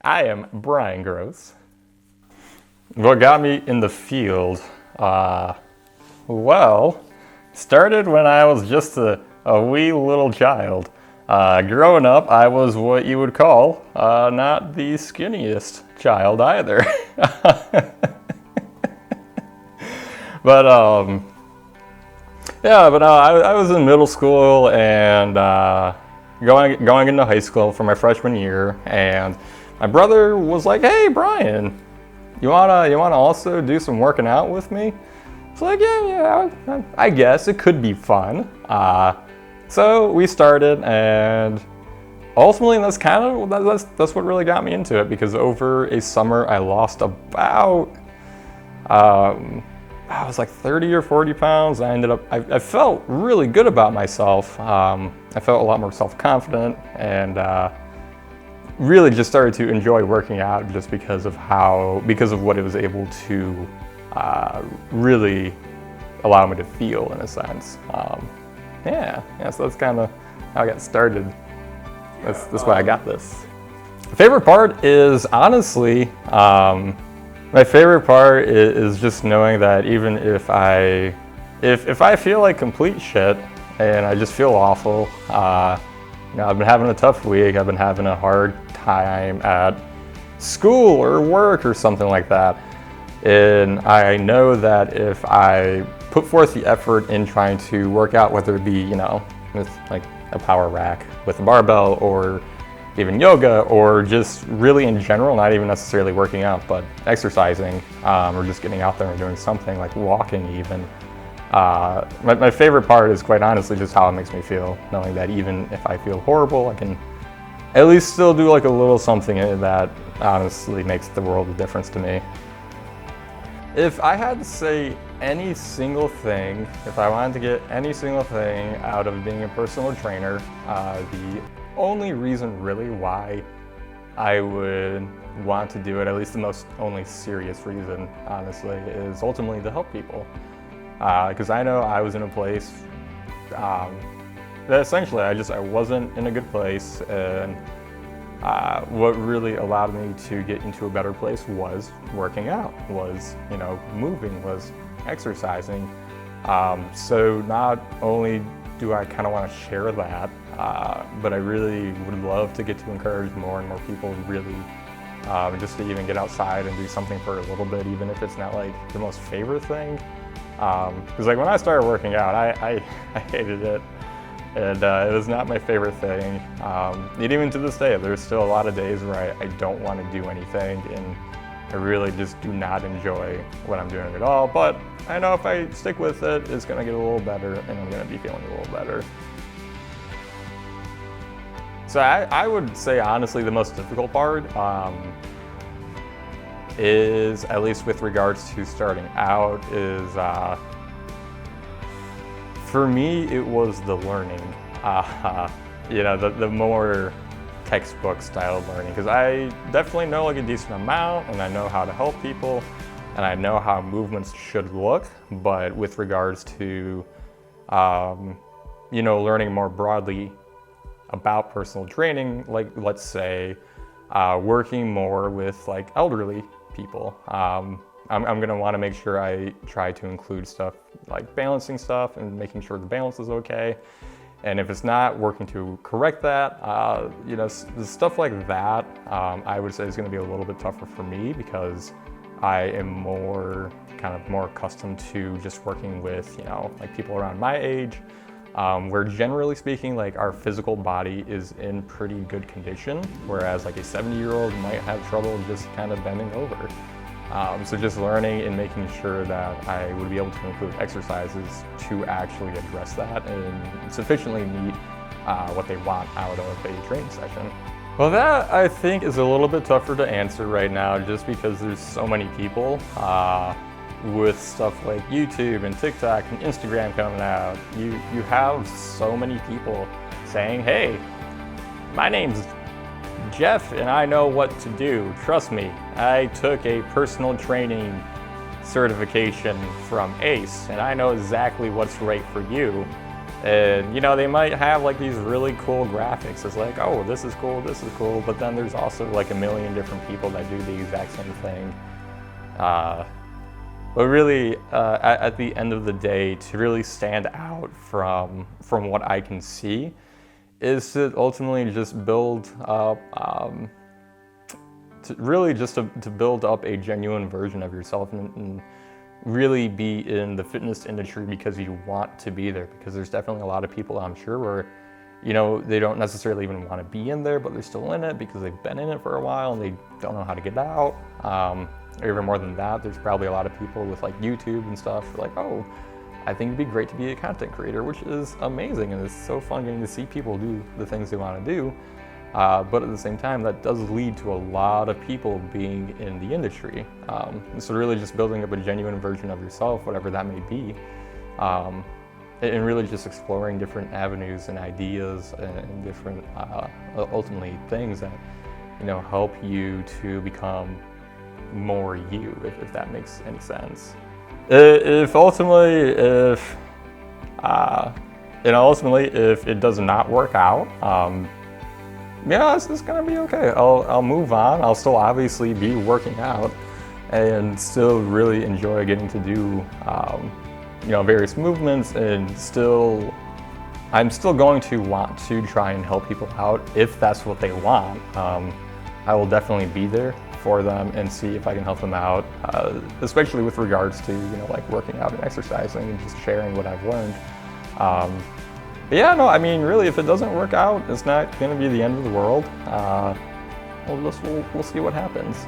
I am Brian Gross. What got me in the field? Well, started when I was just a wee little child. Growing up, I was what you would call not the skinniest child either. But I was in middle school and going into high school for my freshman year, and my brother was like, "Hey, Brian, you wanna also do some working out with me?" It's like, yeah, I guess it could be fun. So we started, and ultimately that's what really got me into it, because over a summer I lost about I was like 30 or 40 pounds. I felt really good about myself. I felt a lot more self-confident, and really just started to enjoy working out just because of what it was able to really allow me to feel, in a sense. So that's kind of how I got started. That's why I got this. The favorite part is honestly, my favorite part is just knowing that even if I feel like complete shit and I just feel awful, I've been having a tough week, I've been having a hard time at school or work or something like that, and I know that if I put forth the effort in trying to work out, whether it be, with like a power rack with a barbell, or even yoga, or just really in general, not even necessarily working out, but exercising, or just getting out there and doing something like walking even. My favorite part is quite honestly just how it makes me feel, knowing that even if I feel horrible, I can at least still do like a little something that honestly makes the world of difference to me. If I had to say any single thing, if I wanted to get any single thing out of being a personal trainer, the only reason really why I would want to do it, at least the only serious reason, honestly, is ultimately to help people. Because I know I was in a place that essentially I wasn't in a good place, and what really allowed me to get into a better place was working out, was moving, was exercising. So not only do I kind of want to share that, but I really would love to get to encourage more and more people really just to even get outside and do something for a little bit, even if it's not like the most favorite thing. Because like when I started working out, I hated it, and it was not my favorite thing. And even to this day, there's still a lot of days where I don't want to do anything, and I really just do not enjoy what I'm doing at all. But I know if I stick with it, it's going to get a little better, and I'm going to be feeling a little better. So I would say honestly the most difficult part is, at least with regards to starting out, is for me it was the learning. The more textbook style learning, because I definitely know like a decent amount, and I know how to help people, and I know how movements should look, but with regards to learning more broadly about personal training, like let's say working more with like elderly people, I'm gonna want to make sure I try to include stuff like balancing stuff and making sure the balance is okay. And if it's not, working to correct that. Stuff like that, I would say is going to be a little bit tougher for me, because I am more accustomed to just working with like people around my age, where generally speaking, like our physical body is in pretty good condition, whereas like a 70-year-old might have trouble just kind of bending over. So just learning and making sure that I would be able to include exercises to actually address that and sufficiently meet what they want out of a training session. Well, that I think is a little bit tougher to answer right now, just because there's so many people with stuff like YouTube and TikTok and Instagram coming out. You have so many people saying, "Hey, my name's Jeff and I know what to do. Trust me, I took a personal training certification from ACE and I know exactly what's right for you." And you know, they might have like these really cool graphics. It's like, oh, this is cool, but then there's also like a million different people that do the exact same thing. But really, at the end of the day, to really stand out from what I can see, is to ultimately just build up, to build up a genuine version of yourself, and really be in the fitness industry because you want to be there. Because there's definitely a lot of people, I'm sure, where, you know, they don't necessarily even want to be in there, but they're still in it because they've been in it for a while and they don't know how to get out. Or even more than that, there's probably a lot of people with like YouTube and stuff like, oh, I think it'd be great to be a content creator, which is amazing, and it's so fun getting to see people do the things they want to do. But at the same time, that does lead to a lot of people being in the industry. And so really just building up a genuine version of yourself, whatever that may be, and really just exploring different avenues and ideas and different, ultimately, things that, you know, help you to become more you, if that makes any sense. If it does not work out, yeah, it's gonna be okay. I'll move on. I'll still obviously be working out and still really enjoy getting to do, you know, various movements, and I'm still going to want to try and help people out if that's what they want. I will definitely be there for them and see if I can help them out, especially with regards to, you know, like working out and exercising and just sharing what I've learned. But yeah, no, I mean, really, if it doesn't work out, it's not going to be the end of the world. We'll see what happens.